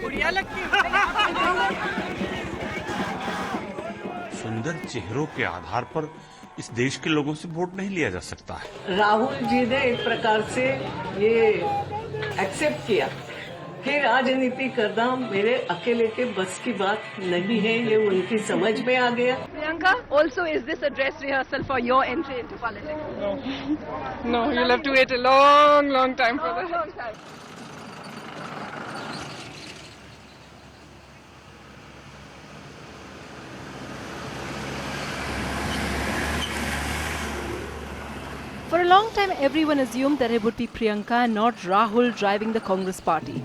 बुढ़िया लगती है। सुंदर चेहरों के आधार पर इस देश के लोगों से वोट नहीं लिया जा सकता है। राहुल जी ने एक प्रकार से ये एक्सेप्ट किया कि राजनीति करना मेरे अकेले के बस की बात नहीं है, ये उनकी समझ में आ गया। Priyanka, also is this a dress rehearsal for your entry into politics? No, you'll have to wait a long, long time for that. Long time. For a long time, everyone assumed that it would be Priyanka and not Rahul driving the Congress party.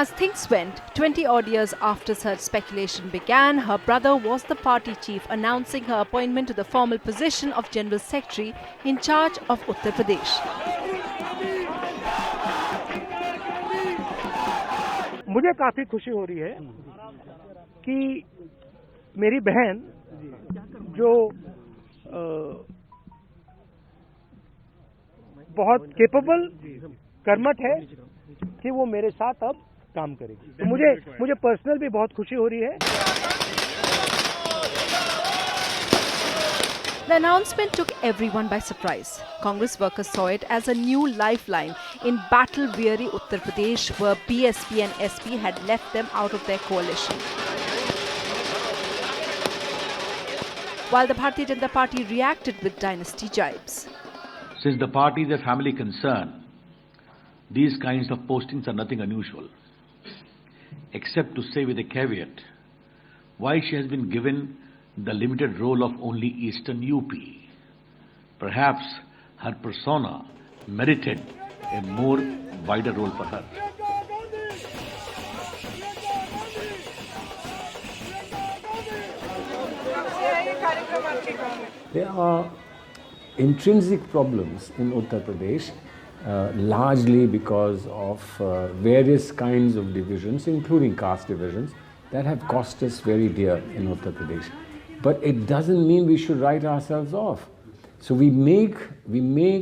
As things went, 20-odd years after such speculation began, her brother was the party chief, announcing her appointment to the formal position of General Secretary in charge of Uttar Pradesh. मुझे काफी खुशी हो रही है कि मेरी बहन जो बहुत केपेबल कर्मठ है कि वो मेरे साथ अब काम करेगी। तो मुझे पर्सनल भी बहुत खुशी हो रही है। The announcement took everyone by surprise. Congress workers saw it as a new lifeline in battle-weary Uttar Pradesh, where BSP and SP had left them out of their coalition. While the Bharatiya Janata Party reacted with dynasty jibes. Since the party is a family concern, these kinds of postings are nothing unusual, except to say with a caveat, why she has been given the limited role of only Eastern UP. Perhaps her persona merited a more wider role for her. There are intrinsic problems in Uttar Pradesh, largely because of various kinds of divisions, including caste divisions, that have cost us very dear in Uttar Pradesh. But it doesn't mean we should write ourselves off. So we make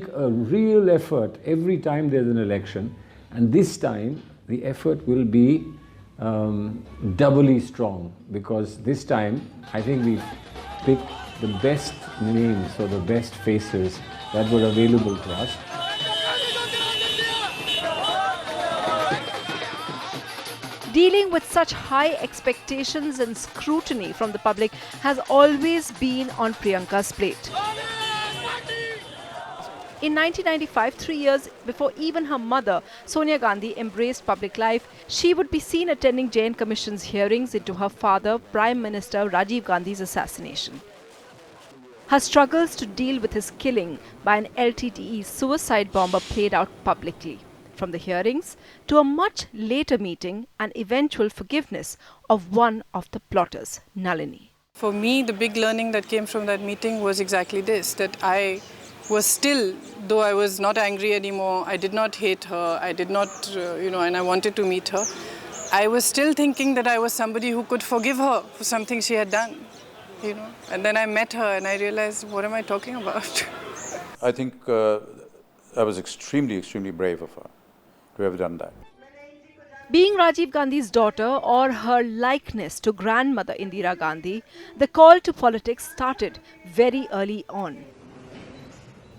a real effort every time there's an election, and this time the effort will be doubly strong, because this time I think we've picked the best names or the best faces that were available to us. Dealing with such high expectations and scrutiny from the public has always been on Priyanka's plate. In 1995, 3 years before even her mother, Sonia Gandhi, embraced public life, she would be seen attending Jain Commission's hearings into her father, Prime Minister Rajiv Gandhi's assassination. Her struggles to deal with his killing by an LTTE suicide bomber played out publicly. From the hearings to a much later meeting and eventual forgiveness of one of the plotters, Nalini. For me, the big learning that came from that meeting was exactly this, that I was still, though I was not angry anymore, I did not hate her, I did not, and I wanted to meet her, I was still thinking that I was somebody who could forgive her for something she had done, And then I met her and I realized, what am I talking about? I think I was extremely, extremely brave of her to have done that. Being Rajiv Gandhi's daughter, or her likeness to grandmother Indira Gandhi, the call to politics started very early on.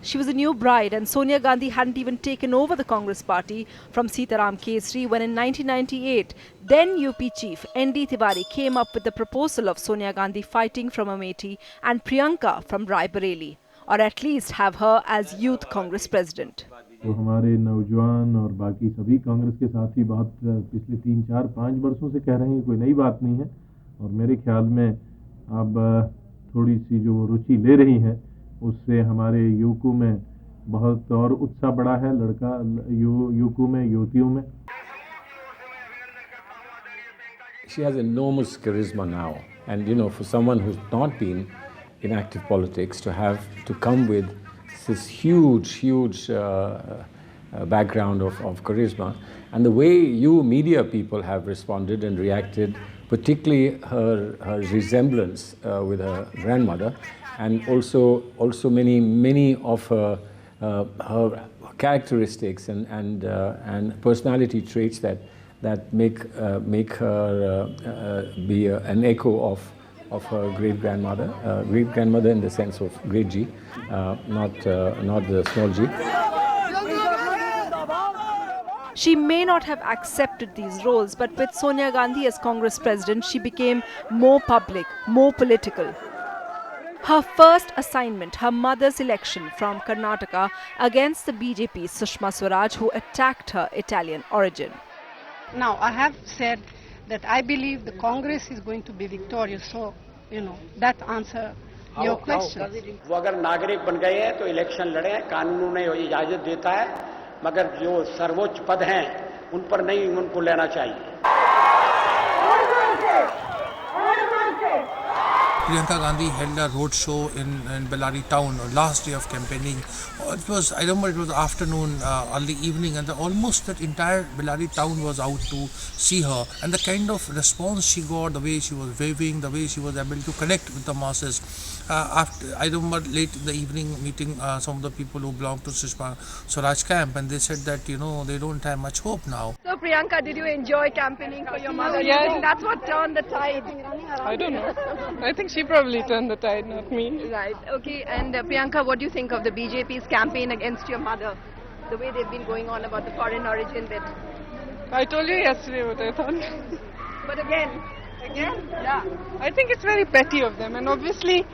She was a new bride, and Sonia Gandhi hadn't even taken over the Congress party from Sitaram Kesri when in 1998, then UP chief NDTV came up with the proposal of Sonia Gandhi fighting from Amethi and Priyanka from Raebareli, or at least have her as Youth Congress President. तो हमारे नौजवान और बाकी सभी कांग्रेस के साथी बात पिछले 3, 4, 5 वर्षों से कह रहे हैं, कोई नई बात नहीं है, और मेरे ख्याल में अब थोड़ी सी जो रुचि ले रही हैं उससे हमारे युवकों में बहुत और उत्साह बढ़ा है, युवकों में, युवतियों में. She has enormous charisma now, and for someone who's not been in active politics to come with this huge background of charisma, and the way you media people have responded and reacted, particularly her resemblance with her grandmother, and also many of her characteristics and personality traits that make her be an echo of her great-grandmother in the sense of great G, not the small g. She may not have accepted these roles, but with Sonia Gandhi as Congress president, she became more public, more political. Her first assignment, her mother's election from Karnataka against the BJP's Sushma Swaraj, who attacked her Italian origin. Now, I have said that I believe the Congress is going to be victorious, so, that answer your question. वो अगर नागरिक बन गए हैं तो election लड़े, कानून उन्हें इजाजत देता है, मगर जो सर्वोच्च पद हैं उन पर नहीं उनको लेना चाहिए. Priyanka Gandhi held a road show in Bellary town last day of campaigning. I remember it was afternoon, early evening, and almost that entire Bellary town was out to see her. And the kind of response she got, the way she was waving, the way she was able to connect with the masses. I remember late in the evening meeting some of the people who belong to Sushma Swaraj camp, and they said that they don't have much hope now. So Priyanka, did you enjoy campaigning for your mother? Yes. You think that's what turned the tide? I don't know. I think she probably turned the tide, not me. Right. Okay. And Priyanka, what do you think of the BJP's campaign against your mother? The way they've been going on about the foreign origin bit. I told you yesterday what I thought. But again, yeah. I think it's very petty of them, and obviously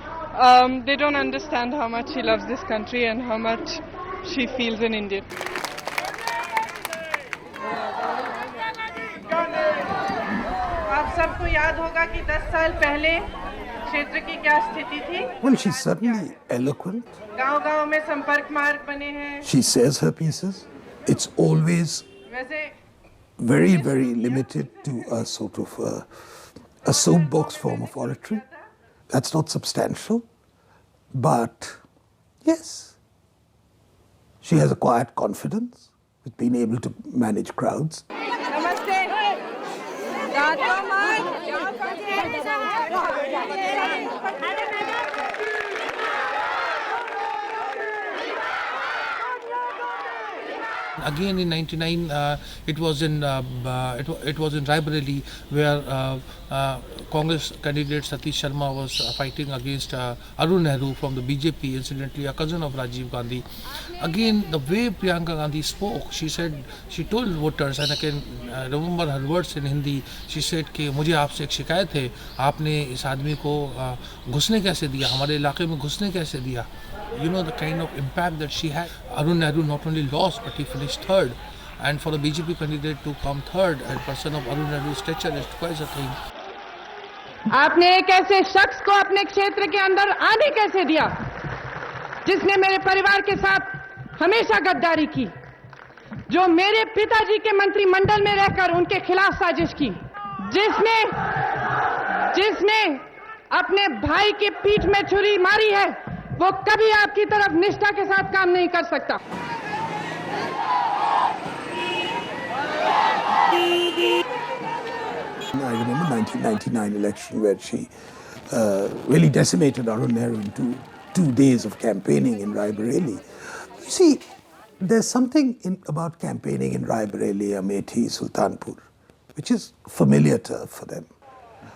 they don't understand how much she loves this country and how much she feels an Indian. आप सबको याद होगा कि 10 साल पहले क्षेत्र की क्या स्थिति थी? Well, she's certainly eloquent. गांव-गांव में संपर्क मार्ग बने हैं. She says her pieces. It's always very, very limited to a sort of a soapbox form of oratory. That's not substantial, but yes, she has a quiet confidence with being able to manage crowds. Again in '99, it was in Raebareli where Congress candidate Satish Sharma was fighting against Arun Nehru from the BJP, incidentally a cousin of Rajiv Gandhi. Again, the way Priyanka Gandhi spoke, she told voters, and I can remember her words in Hindi. She said कि मुझे आपसे एक शिकायत है, आपने इस आदमी को घुसने कैसे दिया, हमारे इलाके में घुसने कैसे दिया. You know the kind of impact that she had. Arun Nehru not only lost, but he finished third. And for a BJP candidate to come third, a person of Arun Nehru's stature is quite a thing. आपने एक ऐसे शख्स को अपने क्षेत्र के अंदर आने कैसे दिया, जिसने मेरे परिवार के साथ हमेशा गद्दारी की, जो मेरे पिताजी के मंत्रिमंडल में रहकर उनके खिलाफ साजिश की, जिसने अपने भाई के पीठ में छुरी मारी है, वो कभी आपकी तरफ निष्ठा के साथ काम नहीं कर सकता. I remember 1999 election where she really decimated Arun Nehru in two days of campaigning in Raebareli. You see, there's something about campaigning in Raebareli, Amethi, Sultanpur, which is familiar turf for them.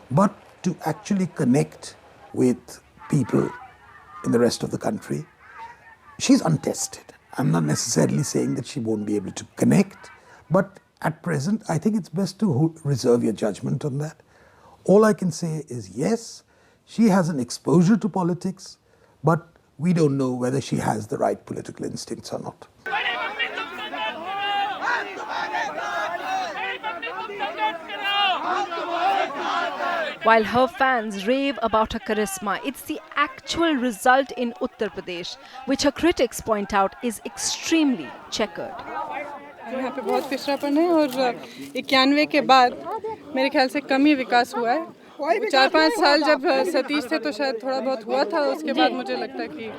But to actually connect with people in the rest of the country, she's untested. I'm not necessarily saying that she won't be able to connect, but at present, I think it's best to reserve your judgment on that. All I can say is yes, she has an exposure to politics, but we don't know whether she has the right political instincts or not. While her fans rave about her charisma, it's the actual result in Uttar Pradesh, which her critics point out is extremely checkered. यहाँ पे बहुत पिछड़ापन है और 91 के बाद मेरे ख्याल से कम ही विकास हुआ है. 4-5 साल जब सतीश थे तो शायद थोड़ा बहुत हुआ था, उसके बाद मुझे लगता है कि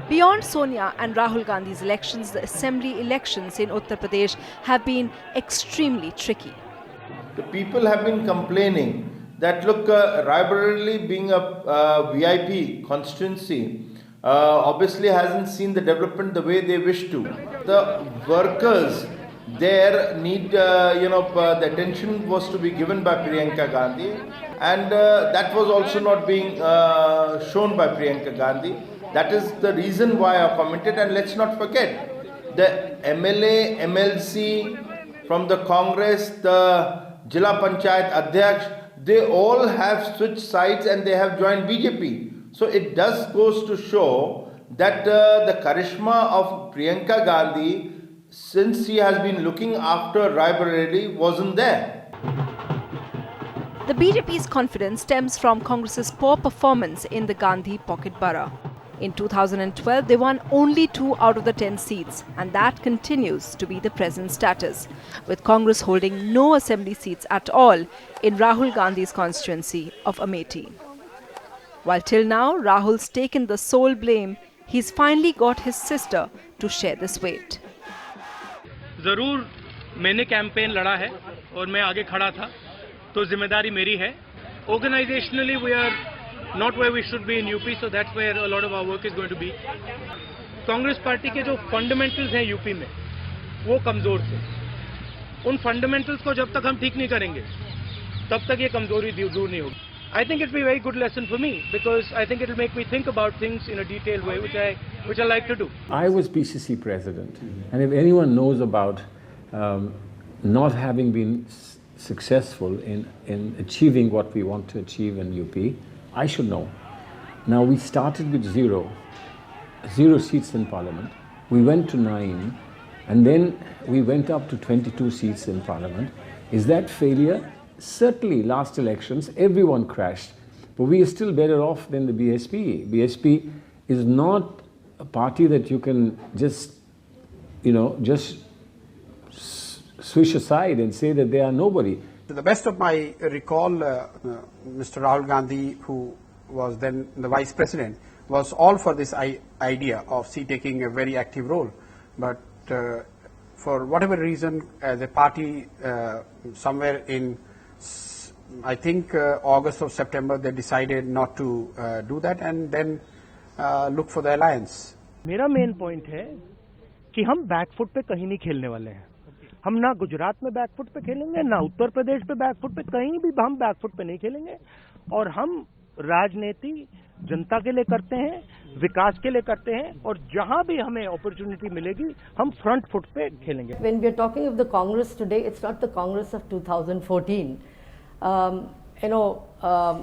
Beyond Sonia and Rahul Gandhi's elections, the assembly elections in Uttar Pradesh have been extremely tricky. The people have been complaining that look, Raebareli being a VIP constituency, obviously hasn't seen the development the way they wish to. The workers there need, the attention was to be given by Priyanka Gandhi, and that was also not being shown by Priyanka Gandhi. That is the reason why I commented. And let's not forget, the MLA, MLC from the Congress, the Jila Panchayat Adhyaksh, they all have switched sides and they have joined BJP. So it does goes to show that the charisma of Priyanka Gandhi, since she has been looking after Raebareli, wasn't there. The BJP's confidence stems from Congress's poor performance in the Gandhi pocket borough. In 2012, they won only 2 out of the 10 seats, and that continues to be the present status, with Congress holding no assembly seats at all in Rahul Gandhi's constituency of Amethi. While till now Rahul's taken the sole blame, he's finally got his sister to share this weight. ज़रूर मैंने campaign लड़ा है और मैं आगे खड़ा था, तो जिम्मेदारी मेरी है. Organizationally we are not where we should be in UP, so that's where a lot of our work is going to be. Congress party के जो फंडामेंटल्स हैं यूपी में वो कमजोर थे. उन फंडामेंटल्स को जब तक हम ठीक नहीं करेंगे तब तक ये कमजोरी दूर नहीं होगी. I think it will be a very good lesson for me, because I think it will make me think about things in a detailed way, which I like to do. I was PCC president, and if anyone knows about not having been successful in achieving what we want to achieve in UP, I should know. Now, we started with zero seats in parliament. We went to 9, and then we went up to 22 seats in parliament. Is that failure? Certainly, last elections, everyone crashed, but we are still better off than the BSP. BSP is not a party that you can just swish aside and say that they are nobody. To the best of my recall, Mr. Rahul Gandhi, who was then the Vice President, was all for this idea of taking a very active role. But for whatever reason, the party somewhere in, I think, August or September, they decided not to do that and then look for the alliance. मेरा main point है कि हम back foot पे कहीं नहीं खेलने वाले हैं. हम ना गुजरात में बैकफुट पे खेलेंगे, ना उत्तर प्रदेश पे बैकफुट पे, कहीं भी हम बैकफुट पे नहीं खेलेंगे. और हम राजनीति जनता के लिए करते हैं, विकास के लिए करते हैं, और जहां भी हमें अपॉर्चुनिटी मिलेगी हम फ्रंट फुट पे खेलेंगे. When we are talking of the Congress today, it's not the Congress of 2014,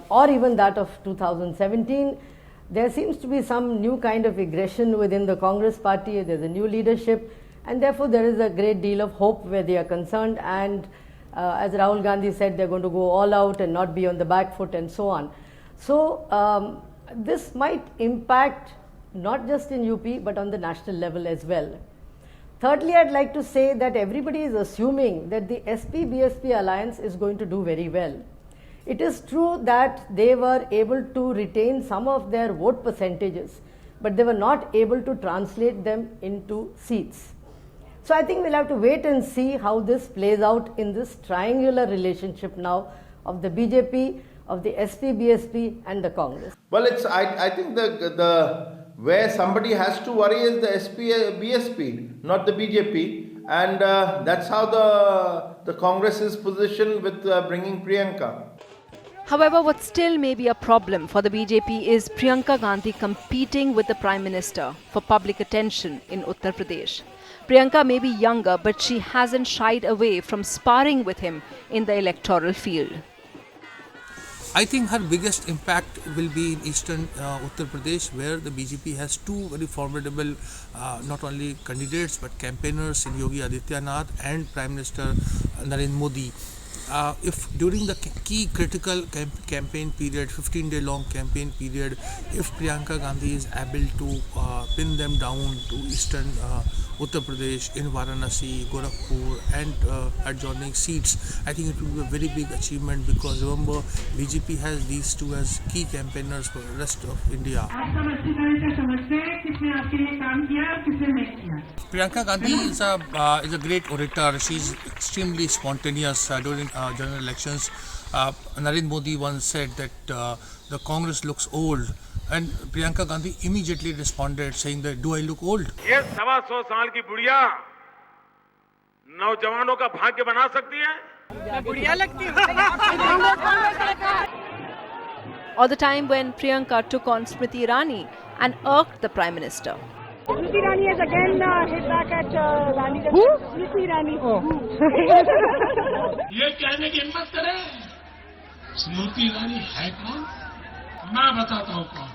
or even that of 2017. There seems to be some new kind of aggression within the Congress party. There's a new leadership, and therefore there is a great deal of hope where they are concerned. And as Rahul Gandhi said, they're going to go all out and not be on the back foot and so on. So this might impact not just in UP but on the national level as well. Thirdly, I'd like to say that everybody is assuming that the SP-BSP alliance is going to do very well. It is true that they were able to retain some of their vote percentages, but they were not able to translate them into seats. So I think we'll have to wait and see how this plays out in this triangular relationship now of the BJP, of the SP-BSP and the Congress. Well, I think the where somebody has to worry is the SP-BSP, not the BJP, and that's how the Congress is positioned with bringing Priyanka. However, what still may be a problem for the BJP is Priyanka Gandhi competing with the Prime Minister for public attention in Uttar Pradesh. Priyanka may be younger, but she hasn't shied away from sparring with him in the electoral field. I think her biggest impact will be in eastern Uttar Pradesh, where the BJP has two very formidable not only candidates but campaigners in Yogi Adityanath and Prime Minister Narendra Modi. If during the key critical campaign period, 15-day long campaign period, if Priyanka Gandhi is able to pin them down to eastern Uttar Pradesh, in Varanasi, Gorakhpur and adjoining seats, I think it will be a very big achievement, because remember, BJP has these two as key campaigners for the rest of India. किसने आपके लिए काम किया और किसने नहीं किया. Priyanka Gandhi is a great orator. She's extremely spontaneous during general elections. Narendra Modi once said that the Congress looks old, and Priyanka Gandhi immediately responded saying that, "Do I look old?" ये 125 साल की बुढ़िया नौजवानों का भाग्य बना सकती है? मैं बुढ़िया लगती हूँ. Or the time when Priyanka took on Smriti Irani and irked the Prime Minister. Smriti Irani has again hit back at Gandhi. Who? Smriti Irani. Oh. ये कहने की हिम्मत करे स्मृति ईरानी है कौन? मैं बताता हूँ कौन.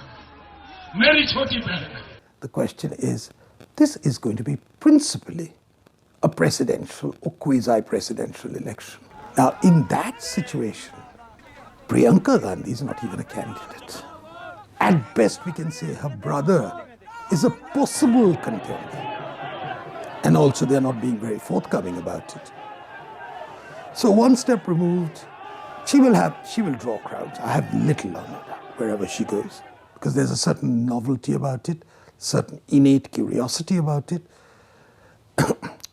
मेरी छोटी बहन है. The question is, this is going to be principally a presidential or quasi-presidential election. Now, in that situation, Priyanka Gandhi is not even a candidate. At best, we can say her brother is a possible contender. And also, they're not being very forthcoming about it. So, one step removed, she will draw crowds. I have little on her wherever she goes, because there's a certain novelty about it, certain innate curiosity about it.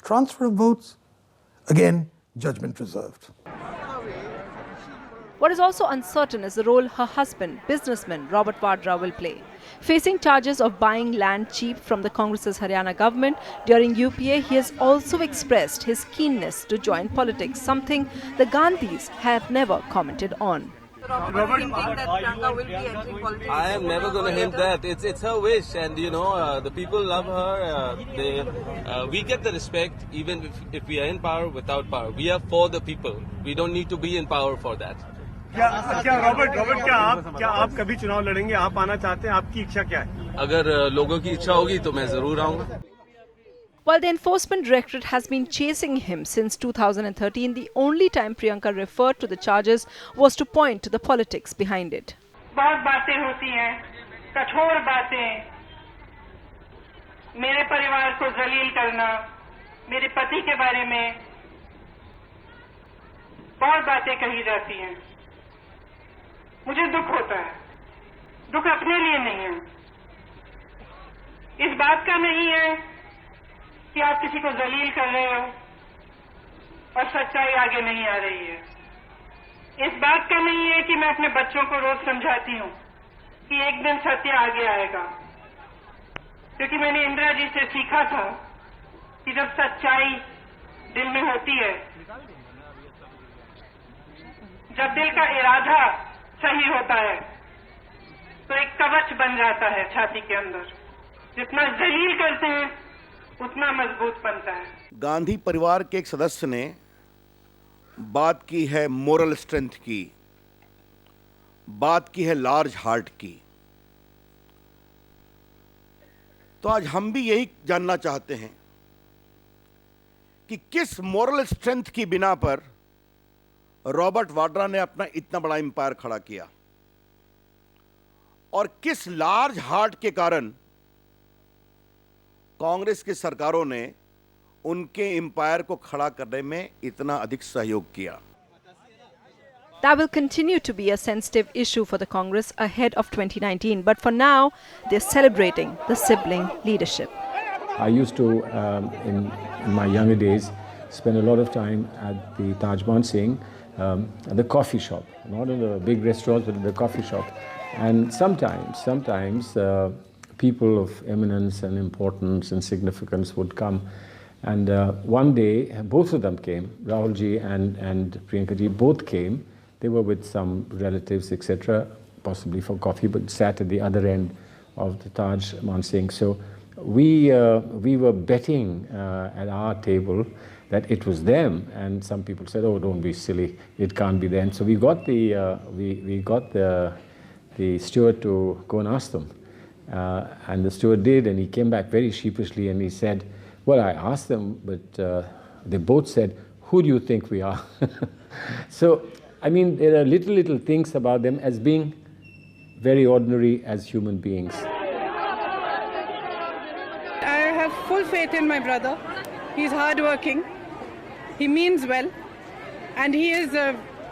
Transfer of votes, again, judgment reserved. What is also uncertain is the role her husband, businessman Robert Vadra, will play. Facing charges of buying land cheap from the Congress's Haryana government during UPA, he has also expressed his keenness to join politics, something the Gandhis have never commented on. Robert, I am never going to hint that. It's her wish, and the people love her. We get the respect even if we are in power, without power. We are for the people. We don't need to be in power for that. क्या Robert क्या आप कभी चुनाव लड़ेंगे? आप आना चाहते हैं? आपकी इच्छा क्या है? अगर लोगों की इच्छा होगी तो मैं जरूर आऊंगा. While the Enforcement Directorate has been chasing him since 2013, the only time Priyanka referred to the charges was to point to the politics behind it. बहुत बातें होती हैं, कठोर बातें, मेरे परिवार को जलील करना, मेरे पति के बारे में बहुत बातें कही जाती हैं. मुझे दुख होता है. दुख अपने लिए नहीं है. इस बात का नहीं है कि आप किसी को जलील कर रहे हो और सच्चाई आगे नहीं आ रही है. इस बात का नहीं है कि मैं अपने बच्चों को रोज समझाती हूँ कि एक दिन सत्य आगे आएगा, क्योंकि मैंने इंदिरा जी से सीखा था कि जब सच्चाई दिल में होती है, जब दिल का इरादा सही होता है, तो एक कवच बन जाता है छाती के अंदर. जितना जलील करते हैं उतना मजबूत बनता है. गांधी परिवार के एक सदस्य ने बात की है मोरल स्ट्रेंथ की, बात की है लार्ज हार्ट की. तो आज हम भी यही जानना चाहते हैं कि किस मोरल स्ट्रेंथ की बिना पर रॉबर्ट वाड्रा ने अपना इतना बड़ा एम्पायर खड़ा किया और किस लार्ज हार्ट के कारण कांग्रेस की सरकारों ने उनके एम्पायर को खड़ा करने में इतना अधिक सहयोग किया. That will continue to be a sensitive issue for the Congress ahead of 2019. But for now, they're celebrating the sibling leadership. I used to, in my younger days, spend a lot of time at the Taj Mansingh, at the coffee shop, not in the big restaurants, but in the coffee shop. And sometimes people of eminence and importance and significance would come. And one day, both of them came, Rahul ji and Priyanka ji both came. They were with some relatives, etc., possibly for coffee, but sat at the other end of the Taj Mansingh. So we were betting at our table that it was them, and some people said, "Oh, don't be silly, it can't be them." So we got the steward to go and ask them, and the steward did, and he came back very sheepishly and he said, "Well, I asked them, but they both said, 'Who do you think we are?'" So, I mean, there are little things about them as being very ordinary as human beings. I have full faith in my brother. He's hardworking. He means well, and he is,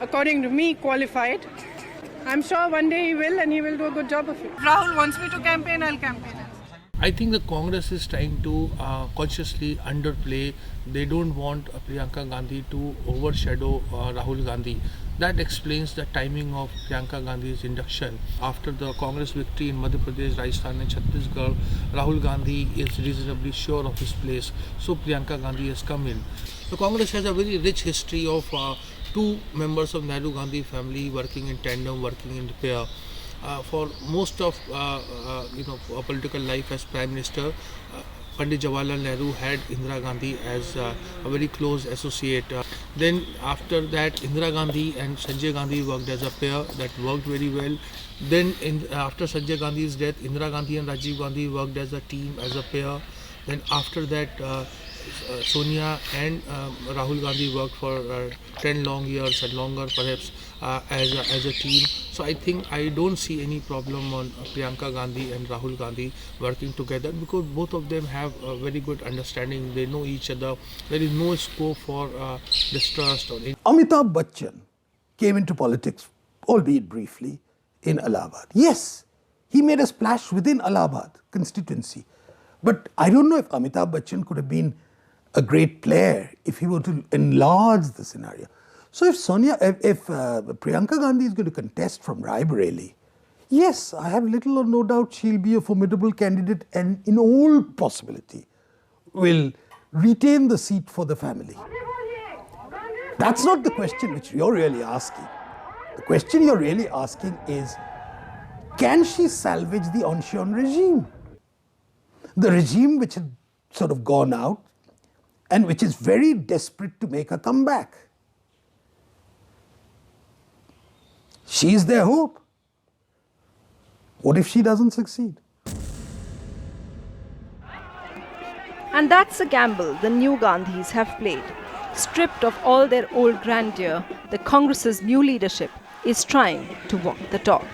according to me, qualified. I'm sure one day he will, and he will do a good job of it. Rahul wants me to campaign, I'll campaign. I think the Congress is trying to consciously underplay. They don't want Priyanka Gandhi to overshadow Rahul Gandhi. That explains the timing of Priyanka Gandhi's induction. After the Congress victory in Madhya Pradesh, Rajasthan and Chhattisgarh, Rahul Gandhi is reasonably sure of his place. So Priyanka Gandhi has come in. The Congress has a very rich history of two members of Nehru Gandhi family working in tandem, working in pair. For most of political life as Prime Minister, Pandit Jawaharlal Nehru had Indira Gandhi as a very close associate. Then after that, Indira Gandhi and Sanjay Gandhi worked as a pair. That worked very well. Then after Sanjay Gandhi's death, Indira Gandhi and Rajiv Gandhi worked as a team, as a pair. Then after that, Sonia and Rahul Gandhi worked for 10 long years and longer perhaps as a team. So I think I don't see any problem on Priyanka Gandhi and Rahul Gandhi working together, because both of them have a very good understanding. They know each other. There is no scope for distrust or anything. Amitabh Bachchan came into politics, albeit briefly, in Allahabad. Yes, he made a splash within Allahabad constituency. But I don't know if Amitabh Bachchan could have been a great player if he were to enlarge the scenario. So if Priyanka Gandhi is going to contest from Raebareli, yes, I have little or no doubt she'll be a formidable candidate and in all possibility will retain the seat for the family. That's not the question which you're really asking. The question you're really asking is, can she salvage the Ancien regime? The regime which had sort of gone out and which is very desperate to make a comeback. She's their hope. What if she doesn't succeed? And that's a gamble the new Gandhis have played. Stripped of all their old grandeur, the Congress's new leadership is trying to walk the talk.